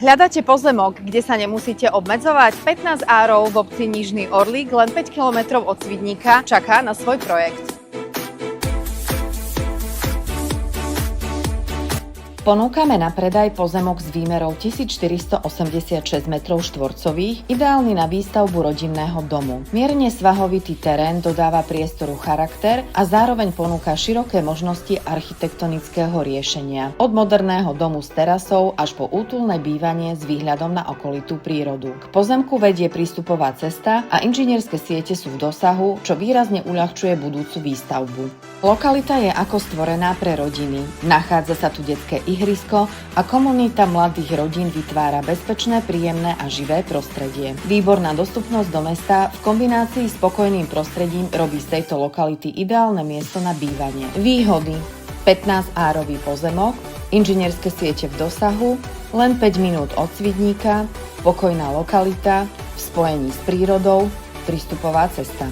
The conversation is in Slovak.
Hľadáte pozemok, kde sa nemusíte obmedzovať? 15 árov v obci Nižný Orlík, len 5 km od Svidníka, čaká na svoj projekt. Ponúkame na predaj pozemok s výmerou 1486 m2, ideálny na výstavbu rodinného domu. Mierne svahovitý terén dodáva priestoru charakter a zároveň ponúka široké možnosti architektonického riešenia. Od moderného domu s terasou až po útulné bývanie s výhľadom na okolitú prírodu. K pozemku vedie prístupová cesta a inžinierske siete sú v dosahu, čo výrazne uľahčuje budúcu výstavbu. Lokalita je ako stvorená pre rodiny. Nachádza sa tu detské ihrisko a komunita mladých rodín vytvára bezpečné, príjemné a živé prostredie. Výborná dostupnosť do mesta v kombinácii s spokojným prostredím robí z tejto lokality ideálne miesto na bývanie. Výhody: 15-árový pozemok, inžinierske siete v dosahu, len 5 minút od Svidníka, pokojná lokalita, v spojení s prírodou, prístupová cesta.